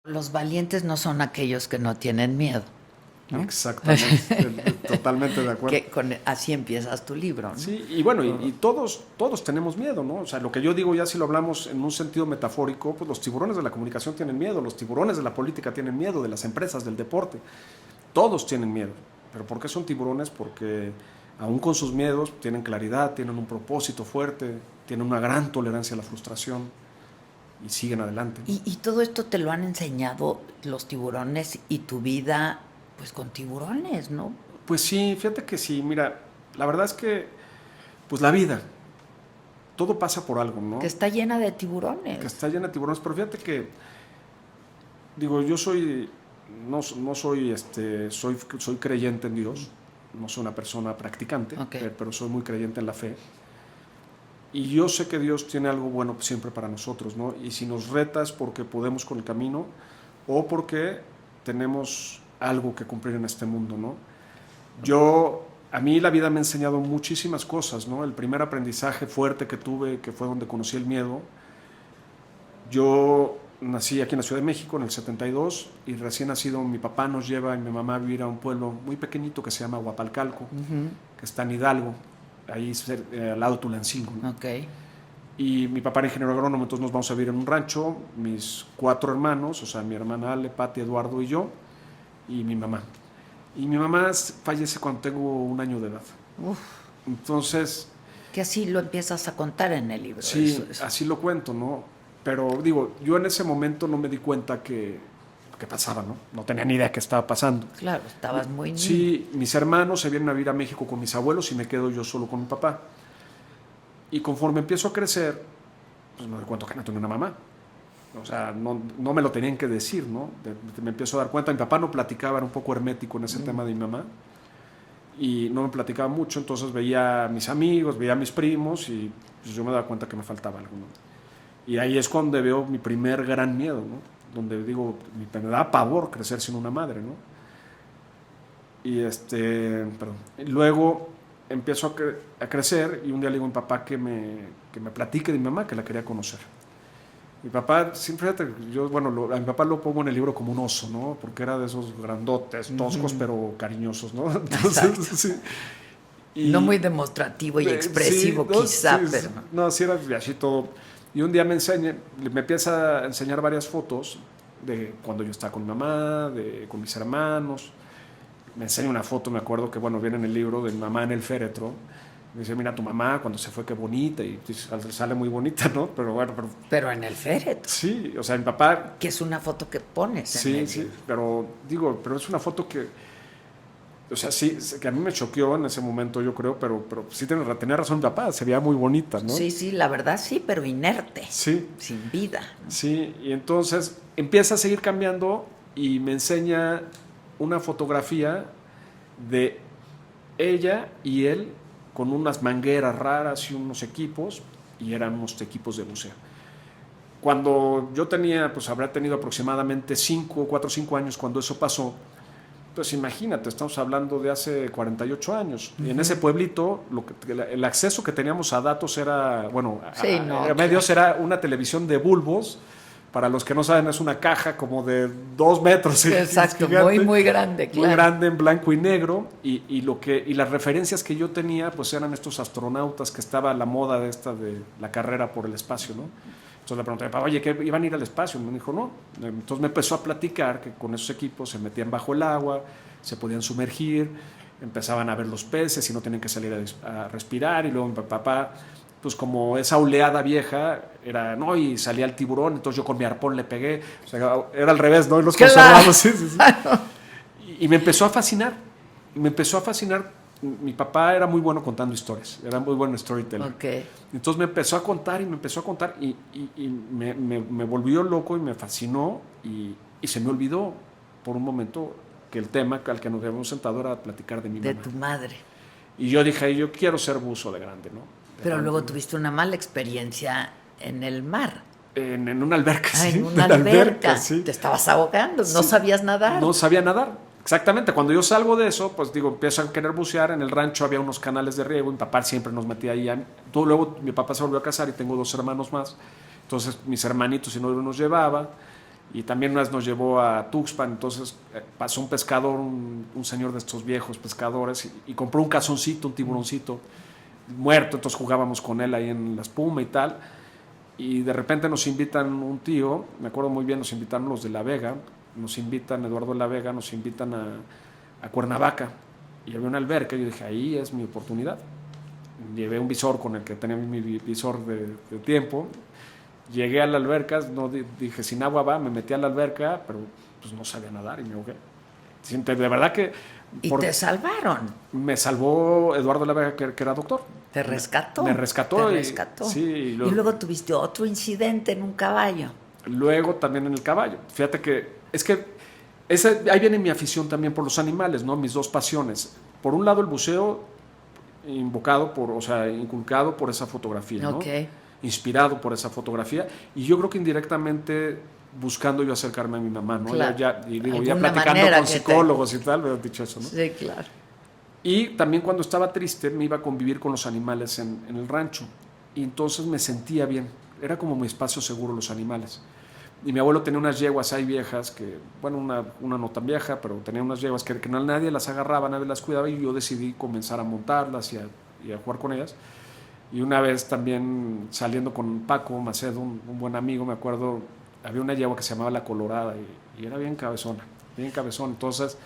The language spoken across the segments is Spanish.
Los valientes no son aquellos que no tienen miedo, ¿no? Exactamente, totalmente de acuerdo. Así empiezas tu libro, ¿no? Sí, y bueno, y todos tenemos miedo, ¿no? O sea, lo que yo digo ya si lo hablamos en un sentido metafórico, pues los tiburones de la comunicación tienen miedo, los tiburones de la política tienen miedo, de las empresas, del deporte, todos tienen miedo. ¿Pero por qué son tiburones? Porque aún con sus miedos tienen claridad, tienen un propósito fuerte, tienen una gran tolerancia a la frustración y siguen adelante, ¿no? Y todo esto te lo han enseñado los tiburones y tu vida, pues con tiburones, ¿no? Pues sí, fíjate que sí, mira, la verdad es que, pues la vida, todo pasa por algo, ¿no? Que está llena de tiburones. Que está llena de tiburones, pero fíjate que, digo, yo soy, no soy, soy creyente en Dios, no soy una persona practicante, Okay. pero soy muy creyente en la fe. Y yo sé que Dios tiene algo bueno siempre para nosotros, ¿no? Y si nos reta es porque podemos con el camino o porque tenemos algo que cumplir en este mundo, ¿no? A mí la vida me ha enseñado muchísimas cosas, ¿no? El primer aprendizaje fuerte que tuve, que fue donde conocí el miedo. Yo nací aquí en la Ciudad de México en el 72 y recién nacido mi papá nos lleva y mi mamá a vivir a un pueblo muy pequeñito que se llama Huapalcalco, que está en Hidalgo, ahí al lado de Tulancingo, ¿no? Okay. Y mi papá era ingeniero agrónomo, entonces nos vamos a vivir en un rancho, mis 4 hermanos, o sea, mi hermana Ale, Pati, Eduardo y yo, y mi mamá. Y mi mamá fallece cuando tengo 1 año de edad. Uf. Entonces... Que así lo empiezas a contar en el libro. Sí, eso. Así lo cuento, ¿no? Pero digo, yo en ese momento no me di cuenta que pasaba, ¿no? No tenía ni idea de qué estaba pasando. Claro, estabas muy niño. Sí, mis hermanos se vienen a vivir a México con mis abuelos y me quedo yo solo con mi papá. Y conforme empiezo a crecer, pues me doy cuenta que no tengo una mamá. O sea, no me lo tenían que decir, ¿no? Me empiezo a dar cuenta. Mi papá no platicaba, era un poco hermético en ese tema de mi mamá. Y no me platicaba mucho, entonces veía a mis amigos, veía a mis primos y pues yo me daba cuenta que me faltaba algo, ¿no? Y ahí es cuando veo mi primer gran miedo, ¿no? Donde digo, me da pavor crecer sin una madre, ¿no? Y luego empiezo a crecer y un día le digo a mi papá que me platique de mi mamá, que la quería conocer. Mi papá, siempre, yo, bueno, a mi papá lo pongo en el libro como un oso, ¿no? Porque era de esos grandotes, toscos, pero cariñosos, ¿no? Entonces, sí. Y no muy demostrativo y expresivo, sí, quizá, sí, pero... No, sí era así todo. Y un día me empieza a enseñar varias fotos de cuando yo estaba con mi mamá, con mis hermanos. Me enseña una foto, me acuerdo que, bueno, viene en el libro de mi mamá en el féretro. Me dice, mira, tu mamá cuando se fue, qué bonita. Y sale muy bonita, ¿no? Pero bueno, pero en el féretro. Sí, o sea, mi papá... Que es una foto que pones sí, en el sí, libro. pero es una foto que... O sea, sí, que a mí me choqueó en ese momento, yo creo, pero sí tenía razón mi papá, se veía muy bonita, ¿no? Sí, sí, la verdad sí, pero inerte. Sí. Sin vida, ¿no? Sí, y entonces empieza a seguir cambiando y me enseña una fotografía de ella y él con unas mangueras raras y unos equipos, y eran unos equipos de buceo. Cuando yo tenía, pues habría tenido aproximadamente 4 o 5 años cuando eso pasó. Pues imagínate, estamos hablando de hace 48 años. Y en ese pueblito, el acceso que teníamos a datos era, bueno, sí, a medios era una televisión de bulbos. Para los que no saben, es una caja como de 2 metros. Exacto, gigante, muy grande, claro. Muy grande, en blanco y negro. Y las referencias que yo tenía, pues eran estos astronautas que estaba a la moda de la carrera por el espacio, ¿no? Entonces le pregunté, papá, oye, ¿qué iban a ir al espacio? Y me dijo, no. Entonces me empezó a platicar que con esos equipos se metían bajo el agua, se podían sumergir, empezaban a ver los peces y no tenían que salir a respirar. Y luego mi papá, pues como esa oleada vieja, no, y salía el tiburón, entonces yo con mi arpón le pegué. O sea, era al revés, ¿no? Y los conservamos. Sí, sí, sí. Y me empezó a fascinar. Mi papá era muy bueno contando historias, era muy buen storyteller. Okay. Entonces me empezó a contar y me volvió loco y me fascinó y se me olvidó por un momento que el tema al que nos habíamos sentado era platicar de mi mamá. De tu madre. Y yo dije, yo quiero ser buzo de grande, ¿no? Pero luego tuviste una mala experiencia en el mar. En una alberca, sí. En una alberca, sí. Te estabas ahogando, no sabías nadar. No sabía nadar. Exactamente, cuando yo salgo de eso, pues digo, empiezo a querer bucear. En el rancho había unos canales de riego, mi papá siempre nos metía ahí. Luego mi papá se volvió a casar y tengo 2 hermanos más. Entonces mis hermanitos y novio nos llevaba Y también una vez nos llevó a Tuxpan, entonces pasó un pescador, un señor de estos viejos pescadores, y compró un cazoncito, un tiburoncito muerto, entonces jugábamos con él ahí en la espuma y tal. Y de repente nos invitan un tío, me acuerdo muy bien, nos invitaron los de La Vega, nos invitan, Eduardo de La Vega, nos invitan a Cuernavaca. Y había una alberca y yo dije, ahí es mi oportunidad. Llevé un visor con el que tenía mi visor de tiempo. Llegué a la alberca, no, dije, sin agua va, me metí a la alberca, pero pues no sabía nadar y me ahogué. De verdad que... Y te salvaron. Me salvó Eduardo de la Vega, que era doctor. ¿Te rescató? Me rescató. Te rescató. Sí, y luego tuviste otro incidente en un caballo. Luego también en el caballo. Fíjate que es que ahí viene mi afición también por los animales, ¿no? Mis dos pasiones. Por un lado el buceo, inculcado por esa fotografía, ¿no? Okay. Inspirado por esa fotografía. Y yo creo que indirectamente buscando yo acercarme a mi mamá, ¿no? Claro. Ya platicando con psicólogos y tal, me han dicho eso, ¿no? Sí, claro. Y también cuando estaba triste me iba a convivir con los animales en el rancho. Y entonces me sentía bien. Era como mi espacio seguro los animales. Y mi abuelo tenía unas yeguas ahí viejas, que, bueno, una no tan vieja, pero tenía unas yeguas que nadie las agarraba, nadie las cuidaba, y yo decidí comenzar a montarlas y a jugar con ellas. Y una vez también saliendo con Paco Macedo, un buen amigo, me acuerdo, había una yegua que se llamaba La Colorada y era bien cabezona. Entonces...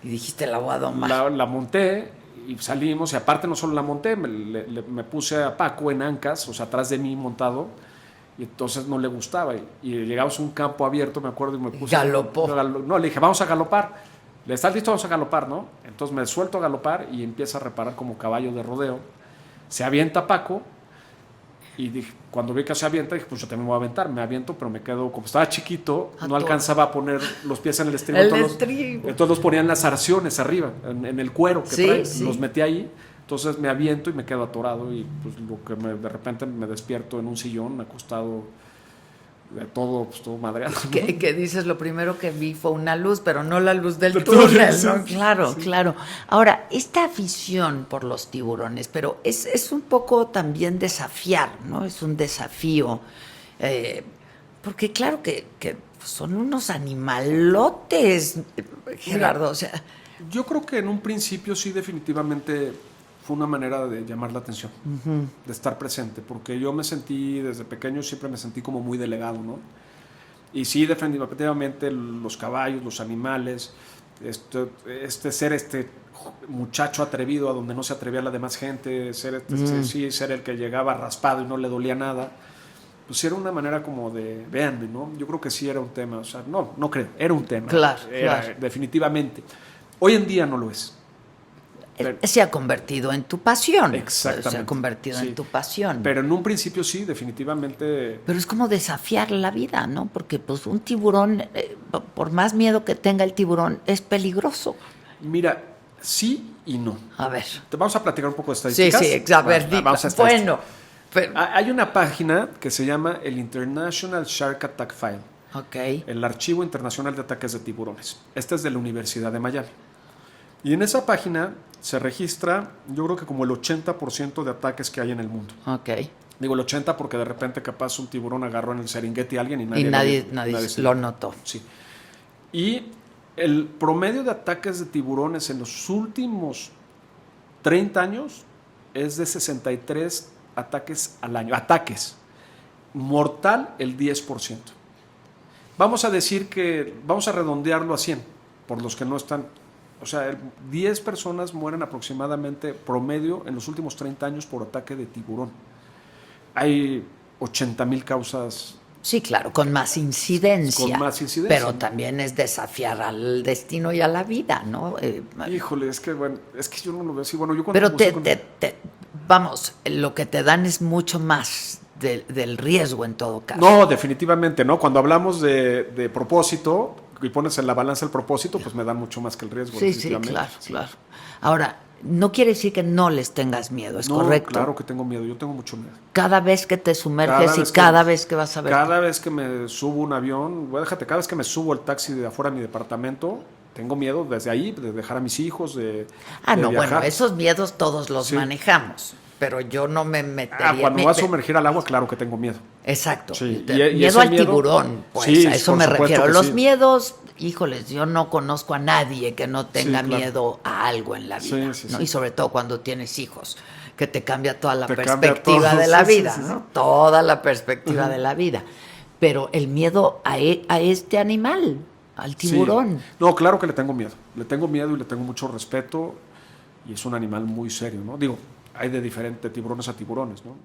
Y dijiste, la voy a domar. La monté y salimos, y aparte no solo la monté, me puse a Paco en ancas, o sea, atrás de mí montado, y entonces no le gustaba. Y llegamos a un campo abierto, me acuerdo, y me puse... Galopó. No, le dije, vamos a galopar. ¿Le estás listo? Vamos a galopar, ¿no? Entonces me suelto a galopar y empieza a reparar como caballo de rodeo. Se avienta Paco, y dije, cuando vi que se avienta, dije, pues yo también me voy a aventar. Me aviento, pero me quedo, como estaba chiquito, no alcanzaba a poner los pies en el estribo. Entonces los ponía en las arciones arriba, en el cuero que trae. Sí. Los metí ahí. Entonces me aviento y me quedo atorado, y pues de repente me despierto en un sillón acostado, de todo, pues todo madreado, ¿no? Que dices, lo primero que vi fue una luz, pero no la luz del túnel, ¿no? Claro, sí. Claro. Ahora, esta afición por los tiburones, pero es un poco también desafiar, ¿no? Es un desafío, porque claro que son unos animalotes, Gerardo. Mira, o sea... Yo creo que en un principio sí, definitivamente fue una manera de llamar la atención, de estar presente, porque yo me sentí, desde pequeño siempre me sentí como muy delegado, ¿no? Y sí, definitivamente los caballos, los animales, ser este muchacho atrevido a donde no se atrevía la demás gente, ser el que llegaba raspado y no le dolía nada, pues era una manera como de, véanme, ¿no? Yo creo que sí era un tema, o sea, no creo, era un tema. Claro, definitivamente. Hoy en día no lo es. Se ha convertido en tu pasión. Exactamente. Se ha convertido en tu pasión. Pero en un principio sí, definitivamente. Pero es como desafiar la vida, ¿no? Porque pues un tiburón, por más miedo que tenga el tiburón, es peligroso. Mira, sí y no. A ver. Te vamos a platicar un poco de estadísticas. Sí, a ver, bueno. Pero... Hay una página que se llama el International Shark Attack File. Okay. El Archivo Internacional de Ataques de Tiburones. Este es de la Universidad de Miami. Y en esa página se registra, yo creo que como el 80% de ataques que hay en el mundo. Okay. Digo el 80% porque de repente capaz un tiburón agarró en el Serengeti a alguien y nadie lo notó. Sí. Y el promedio de ataques de tiburones en los últimos 30 años es de 63 ataques al año. Ataques. Mortal el 10%. Vamos a decir que, vamos a redondearlo a 100, por los que no están... O sea, 10 personas mueren aproximadamente promedio en los últimos 30 años por ataque de tiburón. Hay 80,000 causas. Sí, claro, con más incidencia. Pero ¿no? También es desafiar al destino y a la vida, ¿no? Híjole, es que yo no lo veo así. Bueno, yo cuando vamos, lo que te dan es mucho más del riesgo en todo caso. No, definitivamente, ¿no? Cuando hablamos de propósito y pones en la balanza el propósito, pues me dan mucho más que el riesgo. Sí, claro. Ahora, no quiere decir que no les tengas miedo, ¿es correcto? Claro que tengo miedo, yo tengo mucho miedo. Cada vez que te sumerges cada vez que vas a ver... Cada vez que me subo un avión, cada vez que me subo al taxi de afuera de mi departamento, tengo miedo desde ahí, de dejar a mis hijos, de no, viajar. Bueno, esos miedos todos los manejamos. pero yo no me metería. Cuando vas a sumergir al agua, claro que tengo miedo. Exacto. Sí, Miedo al tiburón, pues, sí, a eso por me supuesto refiero. que Los sí. miedos, híjoles, yo no conozco a nadie que no tenga Sí, claro. miedo a algo en la vida, Sí, ¿no? sí. Y sobre todo cuando tienes hijos, que te cambia toda la Te cambia perspectiva todo, de la sí, vida, sí, sí, ¿no? sí. Toda la perspectiva de la vida. Pero el miedo a este animal, al tiburón. Sí. No, claro que le tengo miedo. Le tengo miedo y le tengo mucho respeto. Y es un animal muy serio, ¿no? Digo, hay de diferentes tiburones a tiburones, ¿no?